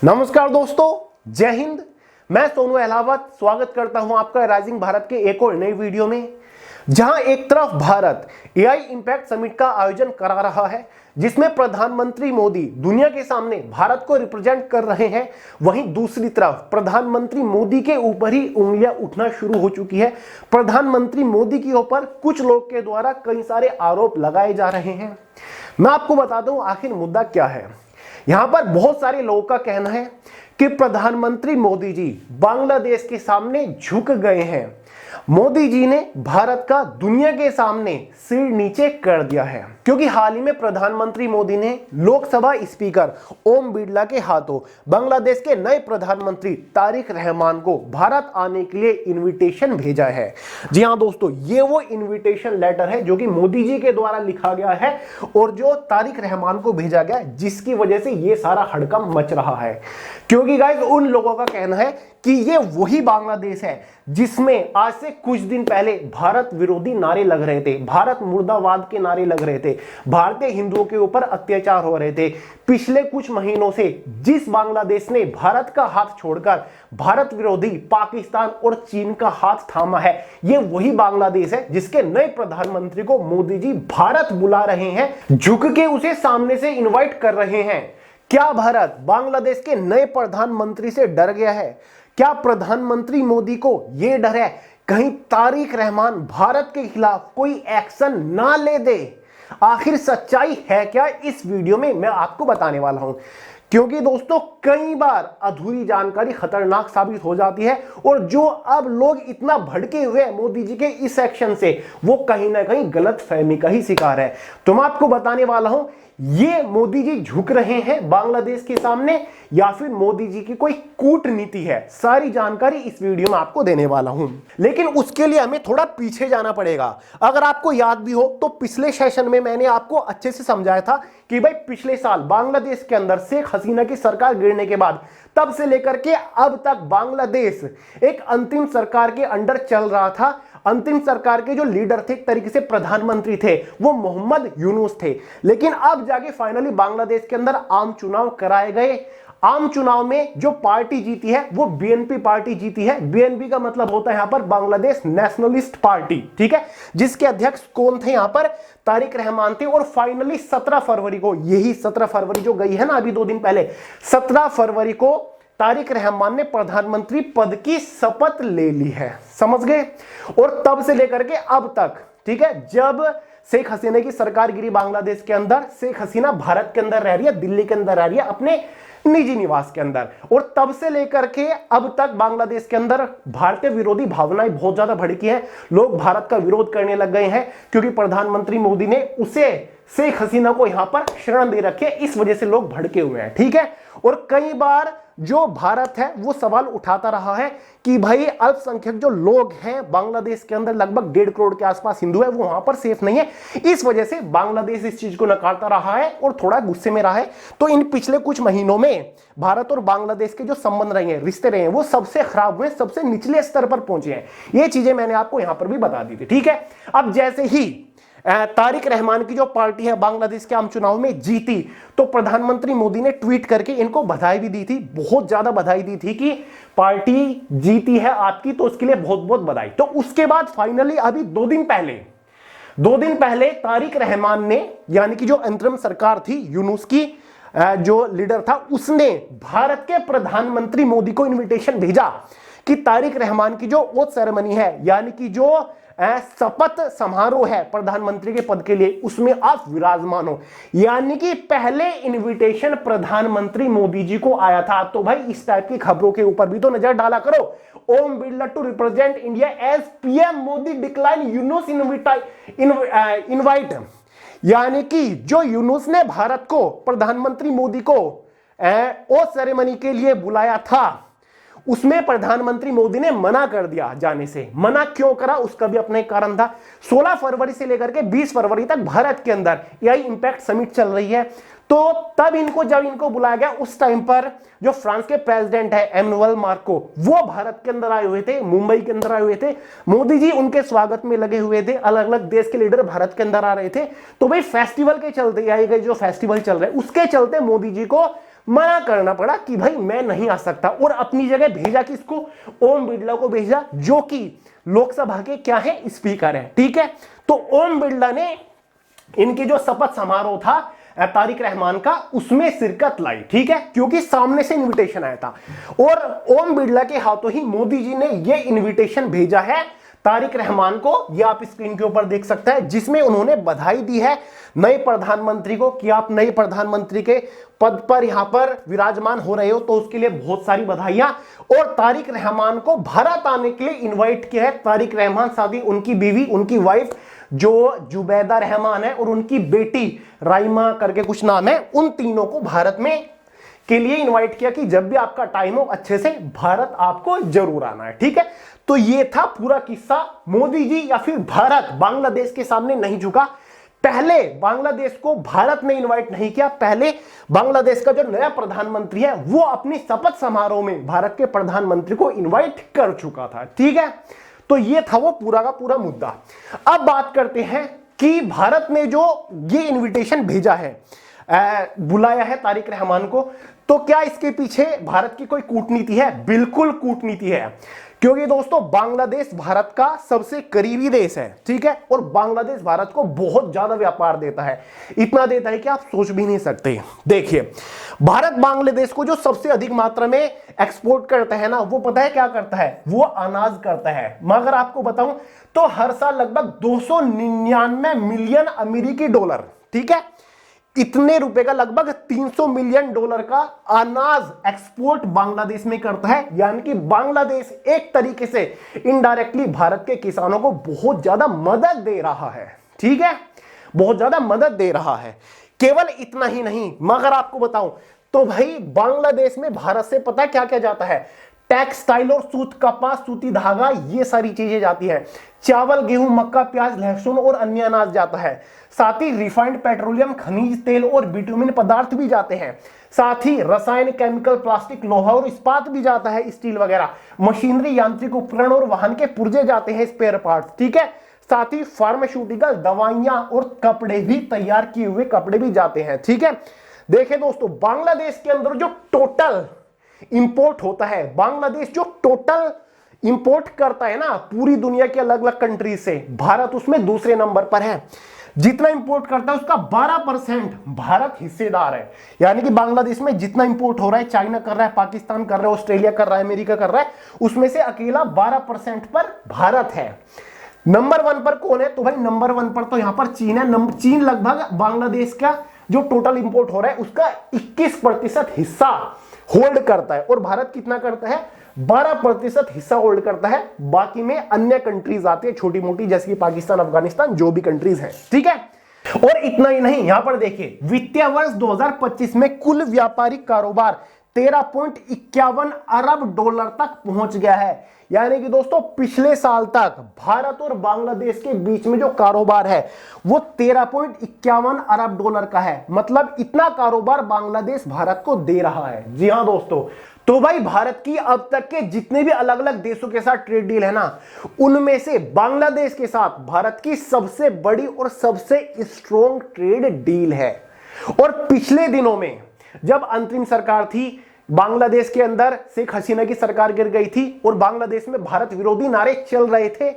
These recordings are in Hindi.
नमस्कार दोस्तों, जय हिंद। मैं सोनू अहलावत स्वागत करता हूं आपका राइजिंग भारत के एक और नई वीडियो में, जहां एक तरफ भारत एआई इंपैक्ट समिट का आयोजन करा रहा है, जिसमें प्रधानमंत्री मोदी दुनिया के सामने भारत को रिप्रेजेंट कर रहे हैं। वहीं दूसरी तरफ प्रधानमंत्री मोदी के ऊपर ही उंगलियां उठना शुरू हो चुकी है। प्रधानमंत्री मोदी के ऊपर कुछ लोग के द्वारा कई सारे आरोप लगाए जा रहे हैं। मैं आपको बता दूं आखिर मुद्दा क्या है। यहां पर बहुत सारे लोगों का कहना है कि प्रधानमंत्री मोदी जी बांग्लादेश के सामने झुक गए हैं। मोदी जी ने भारत का दुनिया के सामने सिर नीचे कर दिया है, क्योंकि हाल ही में प्रधानमंत्री मोदी ने लोकसभा स्पीकर ओम बिरला के हाथों बांग्लादेश के नए प्रधानमंत्री तारिक रहमान को भारत आने के लिए इनविटेशन भेजा है। जी हां दोस्तों, ये वो इनविटेशन लेटर है जो कि मोदी जी के द्वारा लिखा गया है और जो तारिक रहमान को भेजा गया, जिसकी वजह से ये सारा हड़कंप मच रहा है। क्योंकि गाइस, उन लोगों का कहना है कि ये वही बांग्लादेश है जिसमें आज से कुछ दिन पहले भारत विरोधी नारे लग रहे थे, भारत मुर्दाबाद के नारे लग रहे थे, भारतीय हिंदुओं के ऊपर अत्याचार हो रहे थे। पिछले कुछ महीनों से जिस बांग्लादेश ने भारत का हाथ छोड़कर भारत विरोधी पाकिस्तान और चीन का हाथ थामा है, ये वही बांग्लादेश है जिसके नए प्रधानमंत्री को मोदी जी भारत बुला रहे हैं, झुक के उसे सामने से इनवाइट कर रहे हैं। क्या भारत बांग्लादेश के नए प्रधानमंत्री से डर गया है? क्या प्रधानमंत्री मोदी को यह डर है कहीं तारिक रहमान भारत के खिलाफ कोई एक्शन ना ले दे? आखिर सच्चाई है क्या, इस वीडियो में मैं आपको बताने वाला हूं। क्योंकि दोस्तों, कई बार अधूरी जानकारी खतरनाक साबित हो जाती है और जो अब लोग इतना भड़के हुए हैं मोदी जी के इस एक्शन से, वो कहीं ना कहीं गलत फहमी का ही शिकार है। तो मैं आपको बताने वाला हूं, ये मोदी जी झुक रहे हैं बांग्लादेश के सामने या फिर मोदी जी की कोई कूटनीति है। सारी जानकारी इस वीडियो में आपको देने वाला हूं, लेकिन उसके लिए हमें थोड़ा पीछे जाना पड़ेगा। अगर आपको याद भी हो तो पिछले सेशन में मैंने आपको अच्छे से समझाया था कि भाई पिछले साल बांग्लादेश के अंदर शेख हसीना की सरकार गिरने के बाद तब से लेकर के अब तक बांग्लादेश एक अंतिम सरकार के अंडर चल रहा था। अंतिम सरकार के जो लीडर थे, एक तरीके से प्रधानमंत्री थे, वो मोहम्मद यूनुस थे। लेकिन अब जाके फाइनली बांग्लादेश के अंदर आम चुनाव कराए गए। आम चुनाव में जो पार्टी जीती है वो बीएनपी पार्टी जीती है। बीएनपी का मतलब होता है यहां पर बांग्लादेश नेशनलिस्ट पार्टी, ठीक है, जिसके अध्यक्ष कौन थे यहां पर? तारिक रहमान थे। और फाइनली 17 फरवरी को, यही 17 फरवरी जो गई है ना अभी 2 दिन पहले, 17 फरवरी को तारिक रहमान ने प्रधानमंत्री पद की शपथ ले ली है। समझ गए? और तब से लेकर के अब तक, ठीक है, जब शेख हसीना की सरकार गिरी बांग्लादेश के अंदर, शेख हसीना भारत के अंदर रह रही है, दिल्ली के अंदर रह रही है अपने निजी निवास के अंदर, और तब से लेकर के अब तक बांग्लादेश के अंदर भारतीय विरोधी भावनाएं बहुत ज्यादा भड़की हैं। लोग भारत का विरोध करने लग गए हैं क्योंकि प्रधानमंत्री मोदी ने उसे, शेख हसीना को यहां पर शरण दे रखी है। इस वजह से लोग भड़के हुए हैं, ठीक है। और कई बार जो भारत है वो सवाल उठाता रहा है कि भाई अल्पसंख्यक जो लोग हैं बांग्लादेश के अंदर, लगभग 1.5 करोड़ के आसपास हिंदू है, वो वहां पर सेफ नहीं है। इस वजह से बांग्लादेश इस चीज को नकारता रहा है और थोड़ा गुस्से में रहा है। तो इन पिछले कुछ महीनों में भारत और बांग्लादेश के जो संबंध रहे हैं, रिश्ते रहे हैं, वो सबसे खराब हुए, सबसे निचले स्तर पर पहुंचे हैं। ये चीजें मैंने आपको यहां पर भी बता दी थी, ठीक है। अब जैसे ही तारिक रहमान की जो पार्टी है बांग्लादेश के आम चुनाव में जीती, तो प्रधानमंत्री मोदी ने ट्वीट करके इनको बधाई भी दी थी, बहुत ज्यादा बधाई दी थी कि पार्टी जीती है आपकी, तो उसके लिए बहुत बहुत बधाई। तो उसके बाद फाइनली अभी 2 दिन पहले तारिक रहमान ने, यानी कि जो अंतरिम सरकार थी यूनुस की, जो लीडर था, उसने भारत के प्रधानमंत्री मोदी को इन्विटेशन भेजा कि तारिक रहमान की जो ओथ सेरेमनी है, यानी कि जो शपथ समारोह है प्रधानमंत्री के पद के लिए, उसमें आप विराजमान हो। यानी कि पहले इनविटेशन प्रधानमंत्री मोदी जी को आया था। तो भाई इस टाइप की खबरों के ऊपर भी तो नजर डाला करो। Om Birla to represent India as PM Modi decline Yunus invite, यानी कि जो यूनुस ने भारत को, प्रधानमंत्री मोदी को ओथ सेरेमनी के लिए बुलाया था, उसमें प्रधानमंत्री मोदी ने मना कर दिया जाने से। मना क्यों करा, उसका भी अपना एक कारण था। 16 फरवरी से लेकर के 20 फरवरी तक भारत के अंदर एआई इंपैक्ट समिट चल रही है। तो तब जब इनको बुलाया गया, उस टाइम पर जो फ्रांस के प्रेसिडेंट है एमैनुअल मैक्रों, वो भारत के अंदर आए हुए थे, मुंबई के अंदर आए हुए थे। मोदी जी उनके स्वागत में लगे हुए थे। अलग अलग देश के लीडर भारत के अंदर आ रहे थे। तो भाई फेस्टिवल के चलते, एआई का जो फेस्टिवल चल रहा है उसके चलते मोदी जी को मना करना पड़ा कि भाई मैं नहीं आ सकता, और अपनी जगह भेजा किसको, ओम बिरला को भेजा, जो कि लोकसभा के क्या है, स्पीकर है। ठीक है, तो ओम बिरला ने इनके जो शपथ समारोह था तारिक रहमान का, उसमें शिरकत लाई। ठीक है, क्योंकि सामने से इनविटेशन आया था, और ओम बिरला के हाथों ही मोदी जी ने यह इनविटेशन भेजा है तारिक रहमान को। यह आप स्क्रीन के ऊपर देख सकते हैं, जिसमें उन्होंने बधाई दी है नए प्रधानमंत्री को कि आप नए प्रधानमंत्री के पद पर यहां पर विराजमान हो रहे हो, तो उसके लिए बहुत सारी बधाइयां। और तारिक रहमान को भारत आने के लिए इनवाइट किया है। तारिक रहमान साथ ही उनकी बीवी, उनकी वाइफ जो जुबैदा रहमान है, और उनकी बेटी राइमा करके कुछ नाम है, उन तीनों को भारत में के लिए इनवाइट किया कि जब भी आपका टाइम हो अच्छे से भारत आपको जरूर आना है। ठीक है, तो ये था पूरा किस्सा। मोदी जी या फिर भारत बांग्लादेश के सामने नहीं झुका। पहले बांग्लादेश को भारत ने इनवाइट नहीं किया, पहले बांग्लादेश का जो नया प्रधानमंत्री है वो अपनी शपथ समारोह में भारत के प्रधानमंत्री को इनवाइट कर चुका था। ठीक है, तो ये था वो पूरा का पूरा मुद्दा। अब बात करते हैं कि भारत ने जो ये इनविटेशन भेजा है, बुलाया है तारिक रहमान को, तो क्या इसके पीछे भारत की कोई कूटनीति है? बिल्कुल कूटनीति है, क्योंकि दोस्तों बांग्लादेश भारत का सबसे करीबी देश है। ठीक है, और बांग्लादेश भारत को बहुत ज्यादा व्यापार देता है, इतना देता है कि आप सोच भी नहीं सकते। देखिए, भारत बांग्लादेश को जो सबसे अधिक मात्रा में एक्सपोर्ट करता है ना, वो पता है क्या करता है? वो अनाज करता है। मगर आपको बताऊं तो हर साल लगभग 299 मिलियन अमेरिकी डॉलर, ठीक है, इतने रुपए का लगभग 300 मिलियन डॉलर का अनाज एक्सपोर्ट बांग्लादेश में करता है। यानी कि बांग्लादेश एक तरीके से इनडायरेक्टली भारत के किसानों को बहुत ज्यादा मदद दे रहा है। ठीक है, बहुत ज्यादा मदद दे रहा है। केवल इतना ही नहीं, मगर आपको बताऊं तो भाई बांग्लादेश में भारत से पता क्या क्या जाता है? टेक्सटाइल और सूत, कपास, सूती धागा, ये सारी चीजें जाती है। चावल, गेहूं, मक्का, प्याज, लहसुन और अन्य अनाज जाता है। साथ ही रिफाइंड पेट्रोलियम, खनिज तेल और बिटुमिन पदार्थ भी जाते हैं। साथ ही रसायन, केमिकल, प्लास्टिक, लोहा और इस्पात भी जाता है, स्टील वगैरह, मशीनरी, यांत्रिक उपकरण और वाहन के पुर्जे जाते हैं, स्पेयर पार्ट्स। ठीक है, साथ ही फार्मास्यूटिकल, दवाइयां और कपड़े भी, तैयार किए हुए कपड़े भी जाते हैं। ठीक है, देखिए दोस्तों, बांग्लादेश के अंदर जो टोटल इंपोर्ट होता है, बांग्लादेश जो टोटल इंपोर्ट करता है ना पूरी दुनिया के अलग अलग कंट्री से, भारत उसमें दूसरे नंबर पर है। जितना इंपोर्ट करता है उसका 12% भारत हिस्सेदार है। यानी कि बांग्लादेश में जितना इंपोर्ट हो रहा है, चाइना कर रहा है, पाकिस्तान कर रहा है, ऑस्ट्रेलिया कर रहा है, अमेरिका कर रहा है, उसमें से अकेला 12% पर भारत है। नंबर 1 पर कौन है? तो भाई नंबर 1 पर तो यहां पर चीन है। चीन लगभग बांग्लादेश का जो टोटल इंपोर्ट हो रहा है उसका 21% हिस्सा होल्ड करता है, और भारत कितना करता है? 12% हिस्सा होल्ड करता है। बाकी में अन्य कंट्रीज आती है छोटी मोटी, जैसे कि पाकिस्तान, अफगानिस्तान, जो भी कंट्रीज हैं। ठीक है, और इतना ही नहीं, यहां पर देखिए वित्तीय वर्ष 2025 में कुल व्यापारिक कारोबार 13.51 अरब डॉलर तक पहुंच गया है। यानी कि दोस्तों पिछले साल तक भारत और बांग्लादेश के बीच में जो कारोबार है वो 13.51 अरब डॉलर का है। मतलब इतना कारोबार बांग्लादेश भारत को दे रहा है। जी हां दोस्तों, तो भाई भारत की अब तक के जितने भी अलग अलग देशों के साथ ट्रेड डील है ना, उनमें से बांग्लादेश के साथ भारत की सबसे बड़ी और सबसे स्ट्रॉन्ग ट्रेड डील है। और पिछले दिनों में जब अंतरिम सरकार थी बांग्लादेश के अंदर, शेख हसीना की सरकार गिर गई थी और बांग्लादेश में भारत विरोधी नारे चल रहे थे,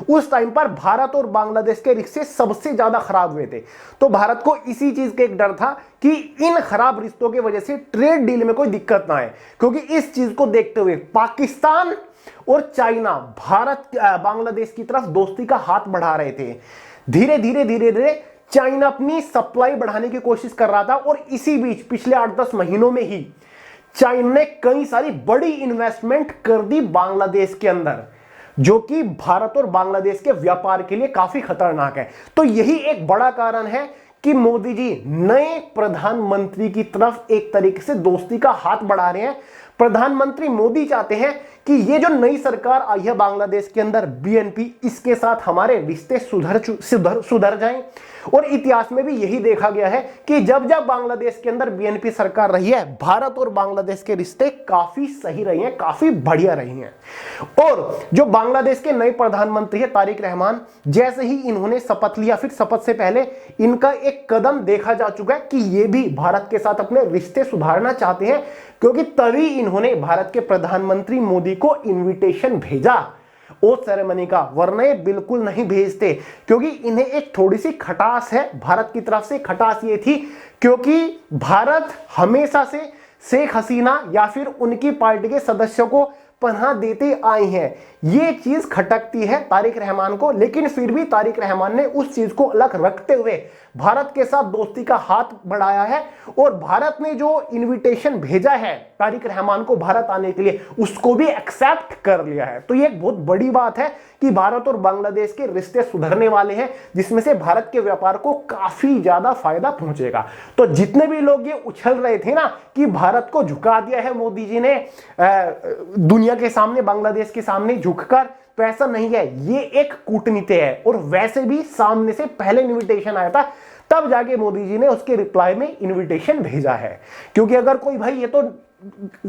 उस टाइम पर भारत और बांग्लादेश के रिश्ते सबसे ज्यादा खराब हुए थे। तो भारत को इसी चीज का एक डर था कि इन खराब रिश्तों की वजह से ट्रेड डील में कोई दिक्कत ना आए, क्योंकि इस चीज को देखते हुए पाकिस्तान और चाइना भारत बांग्लादेश की तरफ दोस्ती का हाथ बढ़ा रहे थे। धीरे धीरे चाइना अपनी सप्लाई बढ़ाने की कोशिश कर रहा था, और इसी बीच पिछले 8-10 महीनों में ही चाइना ने कई सारी बड़ी इन्वेस्टमेंट कर दी बांग्लादेश के अंदर, जो कि भारत और बांग्लादेश के व्यापार के लिए काफी खतरनाक है। तो यही एक बड़ा कारण है कि मोदी जी नए प्रधानमंत्री की तरफ एक तरीके से दोस्ती का हाथ बढ़ा रहे हैं। प्रधानमंत्री मोदी चाहते हैं कि ये जो नई सरकार आई है बांग्लादेश के अंदर, बीएनपी, इसके साथ हमारे रिश्ते सुधर जाएं। और इतिहास में भी यही देखा गया है कि जब जब बांग्लादेश के अंदर बीएनपी सरकार रही है, भारत और बांग्लादेश के रिश्ते काफी सही रहे हैं, काफी बढ़िया रहे हैं। और जो बांग्लादेश के नए प्रधानमंत्री है तारिक रहमान, जैसे ही इन्होंने शपथ लिया, फिर शपथ से पहले इनका एक कदम देखा जा चुका है कि ये भी भारत के साथ अपने रिश्ते सुधारना चाहते हैं, क्योंकि तभी इन्होंने भारत के प्रधानमंत्री मोदी को इनविटेशन भेजा ओथ सेरेमनी का, वरना ये बिल्कुल नहीं भेजते। क्योंकि इन्हें एक थोड़ी सी खटास है भारत की तरफ से। खटास ये थी क्योंकि भारत हमेशा से शेख हसीना या फिर उनकी पार्टी के सदस्यों को पनाह देते आए हैं, ये चीज खटकती है तारिक रहमान को। लेकिन फिर भी तारिक रहमान ने उस चीज को अलग रखते हुए भारत के साथ दोस्ती का हाथ बढ़ाया है, और भारत ने जो इनविटेशन भेजा है तारिक रहमान को भारत आने के लिए, उसको भी एक्सेप्ट कर लिया है। तो ये एक बहुत बड़ी बात है कि भारत और बांग्लादेश के रिश्ते सुधरने वाले हैं, जिसमें से भारत के व्यापार को काफी ज्यादा फायदा पहुंचेगा। तो जितने भी लोग ये उछल रहे थे ना कि भारत को झुका दिया है मोदी जी ने दुनिया के सामने, बांग्लादेश के सामने झुककर, तो ऐसा नहीं है, ये एक कूटनीति है। और वैसे भी सामने से पहले इनविटेशन आया था, तब जाके मोदी जी ने उसके रिप्लाई में इनविटेशन भेजा है। क्योंकि अगर कोई, भाई ये तो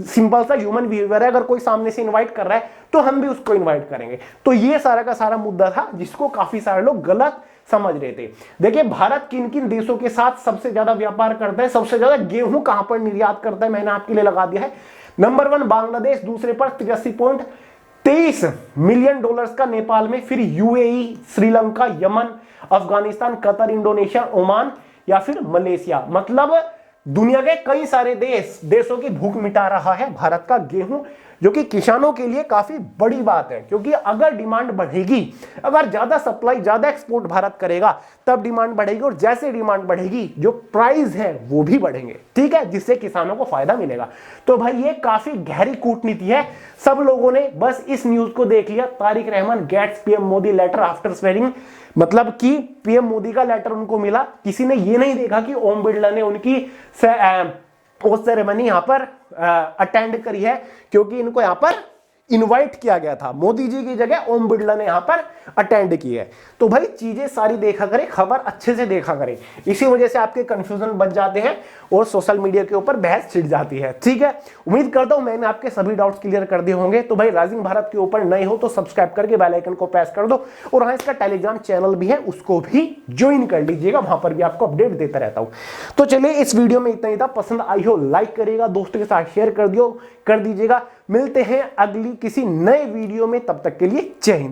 सिंपल सा ह्यूमन बिहेवियर है, अगर कोई सामने से इनवाइट कर रहा है तो हम भी उसको इनवाइट करेंगे। तो ये सारा का सारा मुद्दा था जिसको काफी सारे लोग गलत समझ रहे थे। देखिए भारत किन किन देशों के साथ सबसे ज्यादा व्यापार करता है, सबसे ज्यादा गेहूं कहां पर निर्यात करता है, मैंने आपके लिए लगा दिया है। नंबर 1 बांग्लादेश, दूसरे पर 83.23 मिलियन डॉलर्स का नेपाल में, फिर UAE, Sri Lanka, Yemen, Afghanistan, Qatar, Indonesia, Oman या फिर मलेशिया। मतलब दुनिया के कई सारे देशों की भूख मिटा रहा है भारत का गेहूं, जो कि किसानों के लिए काफी बड़ी बात है। क्योंकि अगर डिमांड बढ़ेगी, अगर ज्यादा सप्लाई, ज्यादा एक्सपोर्ट भारत करेगा, तब डिमांड बढ़ेगी, और जैसे डिमांड बढ़ेगी जो प्राइस है वो भी बढ़ेंगे, ठीक है, जिससे किसानों को फायदा मिलेगा। तो भाई ये काफी गहरी कूटनीति है। सब लोगों ने बस इस न्यूज को देख लिया, Tarique Rahman gets PM Modi letter after swearing, मतलब कि पीएम मोदी का लेटर उनको मिला। किसी ने ये नहीं देखा कि ओम बिरला ने उनकी ओथ सेरेमनी यहां पर अटेंड करी है, क्योंकि इनको यहां पर इनवाइट किया गया था। मोदी जी की जगह ओम बिरला ने यहां पर अटेंड की है। तो भाई चीजें सारी देखा करें, खबर अच्छे से देखा करें, इसी वजह से आपके कंफ्यूजन बच जाते हैं और सोशल मीडिया के ऊपर बहस छिड़ जाती है, ठीक है। उम्मीद करता हूं मैंने आपके सभी डाउट्स क्लियर कर दिए होंगे। तो भाई राइजिंग भारत के ऊपर नए हो तो सब्सक्राइब करके बेल आइकन को प्रेस कर दो, और हाँ इसका टेलीग्राम चैनल भी है, उसको भी ज्वाइन कर लीजिएगा, वहां पर भी आपको अपडेट देता रहता हूं। तो चलिए इस वीडियो में इतना ही था, पसंद आई हो लाइक करिएगा, दोस्तों के साथ शेयर कर दीजिएगा। मिलते हैं अगली किसी नए वीडियो में, तब तक के लिए जय हिंद।